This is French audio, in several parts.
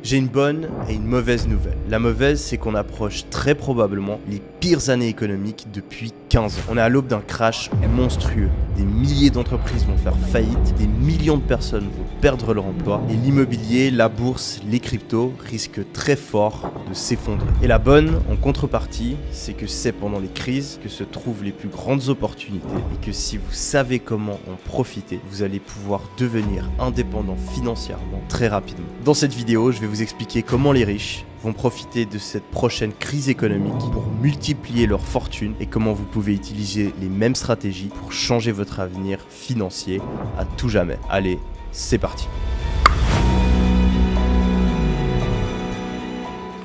J'ai une bonne et une mauvaise nouvelle. La mauvaise, c'est qu'on approche très probablement les pires années économiques depuis 15 ans. On est à l'aube d'un crash monstrueux. Des milliers d'entreprises vont faire faillite, des millions de personnes vont perdre leur emploi et l'immobilier, la bourse, les cryptos risquent très fort de s'effondrer. Et la bonne, en contrepartie, c'est que c'est pendant les crises que se trouvent les plus grandes opportunités et que si vous savez comment en profiter, vous allez pouvoir devenir indépendant financièrement très rapidement. Dans cette vidéo, je vais vous expliquer comment les riches vont profiter de cette prochaine crise économique pour multiplier leur fortune et comment vous pouvez utiliser les mêmes stratégies pour changer votre avenir financier à tout jamais. Allez, c'est parti.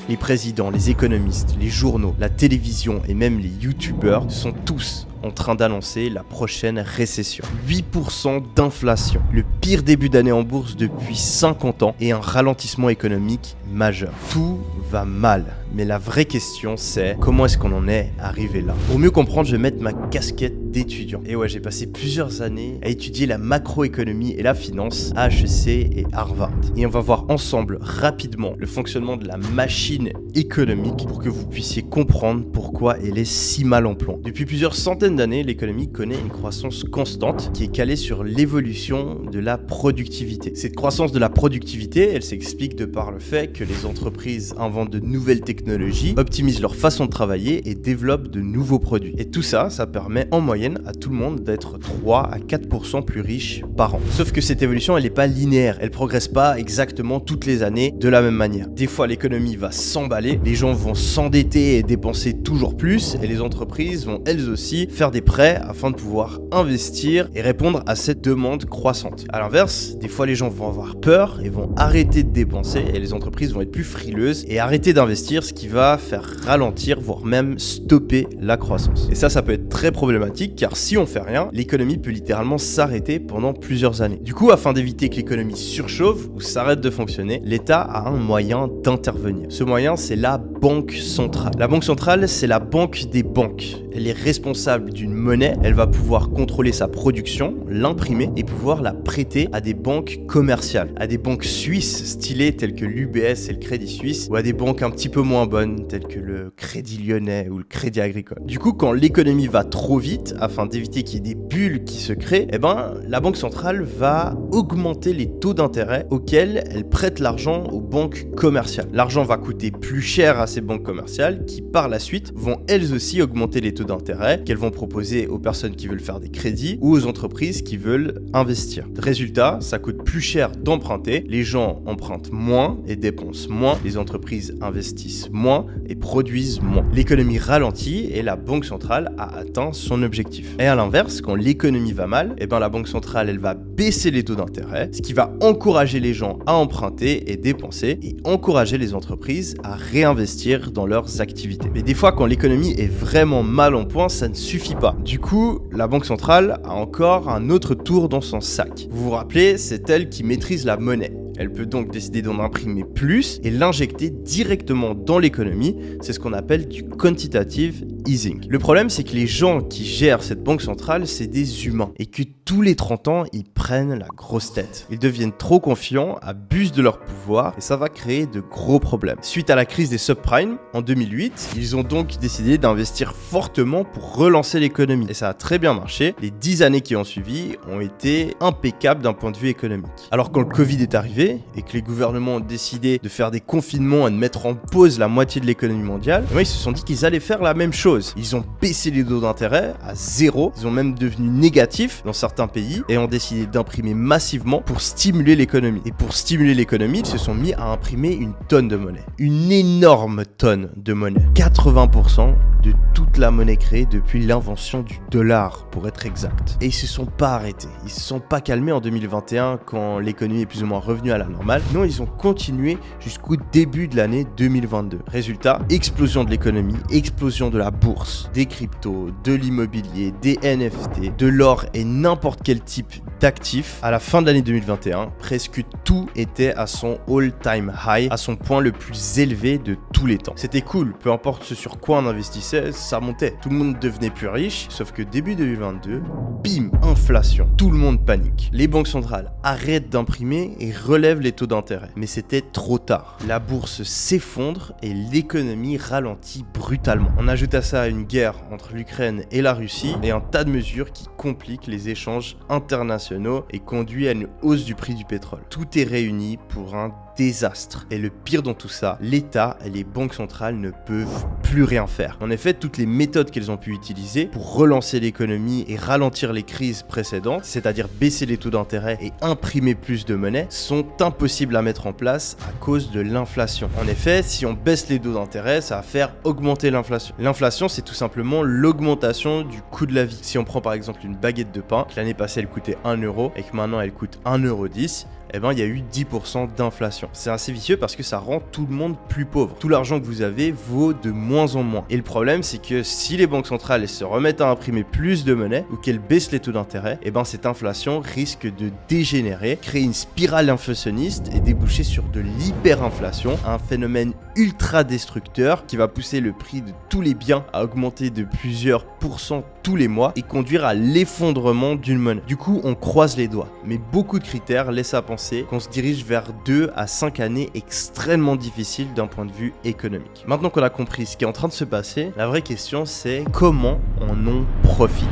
Les présidents, les économistes, les journaux, la télévision et même les youtubeurs sont tous en train d'annoncer la prochaine récession. 8% d'inflation, le pire début d'année en bourse depuis 50 ans et un ralentissement économique majeur. Tout va mal, mais la vraie question c'est comment est-ce qu'on en est arrivé là? Pour mieux comprendre, je vais mettre ma casquette d'étudiant. Et ouais, j'ai passé plusieurs années à étudier la macroéconomie et la finance à HEC et Harvard. Et on va voir ensemble rapidement le fonctionnement de la machine économique pour que vous puissiez comprendre pourquoi elle est si mal en plan. Depuis plusieurs centaines d'années, l'économie connaît une croissance constante qui est calée sur l'évolution de la productivité. Cette croissance de la productivité, elle s'explique de par le fait que les entreprises inventent de nouvelles technologies, optimisent leur façon de travailler et développent de nouveaux produits. Et tout ça, ça permet en moyenne à tout le monde d'être 3 à 4% plus riche par an. Sauf que cette évolution, elle n'est pas linéaire, elle progresse pas exactement toutes les années de la même manière. Des fois, l'économie va s'emballer, les gens vont s'endetter et dépenser toujours plus, et les entreprises vont elles aussi faire des prêts afin de pouvoir investir et répondre à cette demande croissante. À l'inverse, des fois les gens vont avoir peur et vont arrêter de dépenser et les entreprises vont être plus frileuses et arrêter d'investir, ce qui va faire ralentir voire même stopper la croissance. Et ça peut être très problématique car si on fait rien, l'économie peut littéralement s'arrêter pendant plusieurs années. Du coup, afin d'éviter que l'économie surchauffe ou s'arrête de fonctionner, l'État a un moyen d'intervenir. Ce moyen, c'est la banque centrale. La banque centrale, c'est la banque des banques. Elle est responsable d'une monnaie, elle va pouvoir contrôler sa production, l'imprimer et pouvoir la prêter à des banques commerciales, à des banques suisses stylées telles que l'UBS et le Crédit Suisse ou à des banques un petit peu moins bonnes telles que le Crédit Lyonnais ou le Crédit Agricole. Du coup, quand l'économie va trop vite, afin d'éviter qu'il y ait des bulles qui se créent, la banque centrale va augmenter les taux d'intérêt auxquels elle prête l'argent aux banques commerciales. L'argent va coûter plus cher à ces banques commerciales qui par la suite vont elles aussi augmenter les taux d'intérêt qu'elles vont proposer aux personnes qui veulent faire des crédits ou aux entreprises qui veulent investir. Résultat, ça coûte plus cher d'emprunter, les gens empruntent moins et dépensent moins, les entreprises investissent moins et produisent moins. L'économie ralentit et la banque centrale a atteint son objectif. Et à l'inverse, quand l'économie va mal, la banque centrale elle va baisser les taux d'intérêt, ce qui va encourager les gens à emprunter et dépenser et encourager les entreprises à réinvestir dans leurs activités. Mais des fois, quand l'économie est vraiment mal en point, ça ne suffit pas. Du coup, la banque centrale a encore un autre tour dans son sac. Vous vous rappelez, c'est elle qui maîtrise la monnaie. Elle peut donc décider d'en imprimer plus et l'injecter directement dans l'économie. C'est ce qu'on appelle du quantitative easing. Le problème, c'est que les gens qui gèrent cette banque centrale, c'est des humains et que tous les 30 ans, ils prennent la grosse tête. Ils deviennent trop confiants, abusent de leur pouvoir et ça va créer de gros problèmes. Suite à la crise des subprimes en 2008, ils ont donc décidé d'investir fortement pour relancer l'économie. Et ça a très bien marché. Les 10 années qui ont suivi ont été impeccables d'un point de vue économique. Alors quand le Covid est arrivé et que les gouvernements ont décidé de faire des confinements et de mettre en pause la moitié de l'économie mondiale, ils se sont dit qu'ils allaient faire la même chose. Ils ont baissé les taux d'intérêt à zéro, ils ont même devenu négatifs dans certains pays et ont décidé d'imprimer massivement pour stimuler l'économie. Et pour stimuler l'économie, ils se sont mis à imprimer une tonne de monnaie. Une énorme tonne de monnaie. 80% de toute la monnaie créée depuis l'invention du dollar, pour être exact. Et ils se sont pas arrêtés. Ils se sont pas calmés en 2021 quand l'économie est plus ou moins revenue à la normale. Non, ils ont continué jusqu'au début de l'année 2022. Résultat, explosion de l'économie, explosion de la bourse, des cryptos, de l'immobilier, des NFT, de l'or et n'importe quel type d'actifs, à la fin de l'année 2021, presque tout était à son all-time high, à son point le plus élevé de tous les temps. C'était cool, peu importe ce sur quoi on investissait, ça montait. Tout le monde devenait plus riche, sauf que début 2022, bim, inflation. Tout le monde panique. Les banques centrales arrêtent d'imprimer et relèvent les taux d'intérêt. Mais c'était trop tard. La bourse s'effondre et l'économie ralentit brutalement. On ajoute à ça une guerre entre l'Ukraine et la Russie et un tas de mesures qui compliquent les échanges internationaux et conduit à une hausse du prix du pétrole. Tout est réuni pour un désastre. Et le pire dans tout ça, l'État et les banques centrales ne peuvent plus rien faire. En effet, toutes les méthodes qu'elles ont pu utiliser pour relancer l'économie et ralentir les crises précédentes, c'est-à-dire baisser les taux d'intérêt et imprimer plus de monnaie, sont impossibles à mettre en place à cause de l'inflation. En effet, si on baisse les taux d'intérêt, ça va faire augmenter l'inflation. L'inflation, c'est tout simplement l'augmentation du coût de la vie. Si on prend par exemple une baguette de pain, que l'année passée elle coûtait 1 euro et que maintenant elle coûte 1,10 €, eh ben, il y a eu 10% d'inflation. C'est assez vicieux parce que ça rend tout le monde plus pauvre. Tout l'argent que vous avez vaut de moins en moins. Et le problème, c'est que si les banques centrales se remettent à imprimer plus de monnaie ou qu'elles baissent les taux d'intérêt, eh ben, cette inflation risque de dégénérer, créer une spirale inflationniste et déboucher sur de l'hyperinflation, un phénomène ultra destructeur qui va pousser le prix de tous les biens à augmenter de plusieurs pourcents tous les mois et conduire à l'effondrement d'une monnaie. Du coup, on croise les doigts. Mais beaucoup de critères laissent à penser qu'on se dirige vers 2 à 5 années extrêmement difficiles d'un point de vue économique. Maintenant qu'on a compris ce qui est en train de se passer, la vraie question c'est comment on en profite.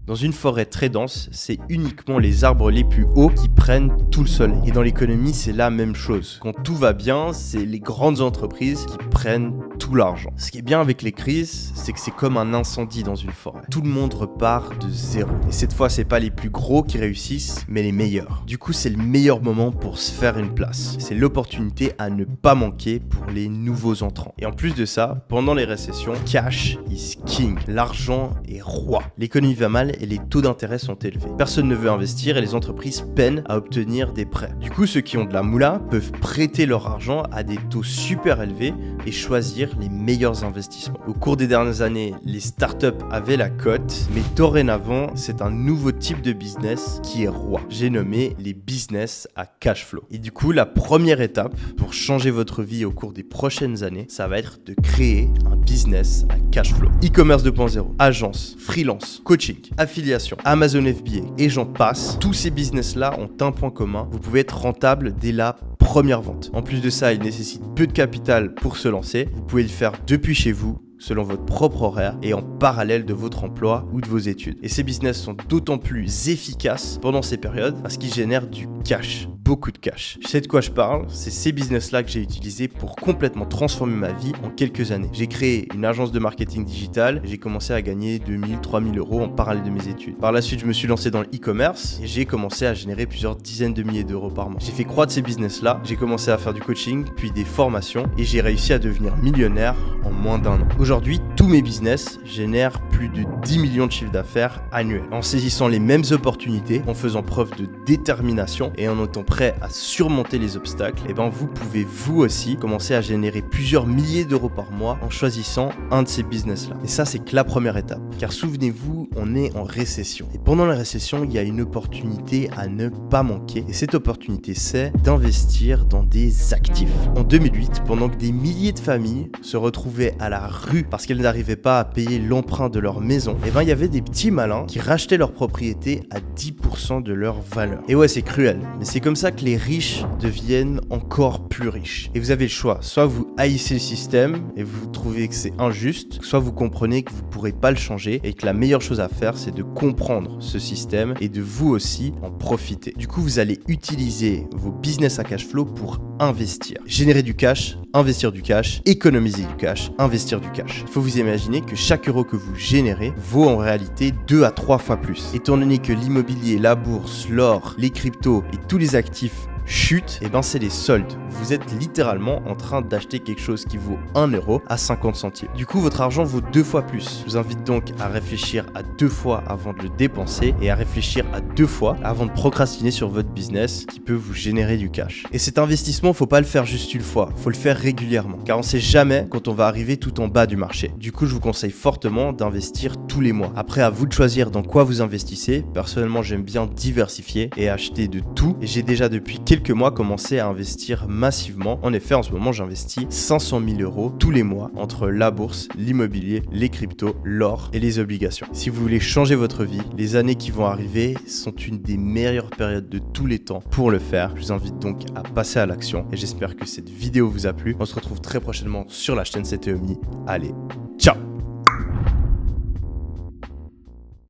Dans une forêt très dense, c'est uniquement les arbres les plus hauts qui prennent tout le soleil. Et dans l'économie, c'est la même chose. Quand tout va bien, c'est les grandes entreprises qui prennent tout l'argent. Ce qui est bien avec les crises, c'est que c'est comme un incendie dans une forêt. Tout le monde repart de zéro. Et cette fois, c'est pas les plus gros qui réussissent, mais les meilleurs. Du coup, c'est le meilleur moment pour se faire une place. C'est l'opportunité à ne pas manquer pour les nouveaux entrants. Et en plus de ça, pendant les récessions, cash is king. L'argent est roi. L'économie va mal et les taux d'intérêt sont élevés. Personne ne veut investir et les entreprises peinent à obtenir des prêts. Du coup, ceux qui ont de la moula peuvent prêter leur argent à des taux super élevés et choisir les meilleurs investissements. Au cours des dernières années, les startups avaient la cote, mais dorénavant, c'est un nouveau type de business qui est roi. J'ai nommé les business à cash flow. Et du coup, la première étape pour changer votre vie au cours des prochaines années, ça va être de créer un business à cash flow. E-commerce 2.0, agence, freelance, coaching, affiliation, Amazon FBA et j'en passe. Tous ces business-là ont un point commun. Vous pouvez être rentable dès la première vente. En plus de ça, ils nécessitent peu de capital pour se lancer. Vous pouvez le faire depuis chez vous, selon votre propre horaire et en parallèle de votre emploi ou de vos études. Et ces business sont d'autant plus efficaces pendant ces périodes parce qu'ils génèrent du cash, beaucoup de cash. Je sais de quoi je parle, c'est ces business-là que j'ai utilisés pour complètement transformer ma vie en quelques années. J'ai créé une agence de marketing digital et j'ai commencé à gagner 2000, 3000 euros en parallèle de mes études. Par la suite, je me suis lancé dans le e-commerce et j'ai commencé à générer plusieurs dizaines de milliers d'euros par mois. J'ai fait croître ces business-là, j'ai commencé à faire du coaching, puis des formations et j'ai réussi à devenir millionnaire en moins d'1 an. Aujourd'hui, tous mes business génèrent plus de 10 millions de chiffres d'affaires annuels. En saisissant les mêmes opportunités, en faisant preuve de détermination et en étant prêt à surmonter les obstacles, et ben vous pouvez vous aussi commencer à générer plusieurs milliers d'euros par mois en choisissant un de ces business-là. Et ça, c'est que la première étape. Car souvenez-vous, on est en récession. Et pendant la récession, il y a une opportunité à ne pas manquer. Et cette opportunité, c'est d'investir dans des actifs. En 2008, pendant que des milliers de familles se retrouvaient à la rue parce qu'elles n'arrivaient pas à payer l'emprunt de leur maison, et ben il y avait des petits malins qui rachetaient leur propriété à 10% de leur valeur. Et ouais, c'est cruel, mais c'est comme ça que les riches deviennent encore plus riches. Et vous avez le choix, soit vous haïssez le système et vous trouvez que c'est injuste, soit vous comprenez que vous ne pourrez pas le changer et que la meilleure chose à faire, c'est de comprendre ce système et de vous aussi en profiter. Du coup, vous allez utiliser vos business à cash flow pour investir. Générer du cash, investir du cash, économiser du cash, investir du cash. Il faut vous imaginer que chaque euro que vous générez vaut en réalité 2 à 3 fois plus. Étant donné que l'immobilier, la bourse, l'or, les cryptos et tous les actifs chute, et ben c'est les soldes. Vous êtes littéralement en train d'acheter quelque chose qui vaut 1 euro à 50 centimes. Du coup, votre argent vaut 2 fois plus. Je vous invite donc à réfléchir à 2 fois avant de le dépenser et à réfléchir à 2 fois avant de procrastiner sur votre business qui peut vous générer du cash. Et cet investissement, faut pas le faire juste une fois, faut le faire régulièrement, car on sait jamais quand on va arriver tout en bas du marché. Du coup, je vous conseille fortement d'investir tous les mois. Après, à vous de choisir dans quoi vous investissez. Personnellement, j'aime bien diversifier et acheter de tout. Et j'ai déjà depuis quelques mois commencé à investir massivement. En effet, en ce moment, j'investis 500 000 euros tous les mois entre la bourse, l'immobilier, les cryptos, l'or et les obligations. Si vous voulez changer votre vie, les années qui vont arriver sont une des meilleures périodes de tous les temps pour le faire. Je vous invite donc à passer à l'action et j'espère que cette vidéo vous a plu. On se retrouve très prochainement sur la chaîne C'était Omni. Allez, ciao!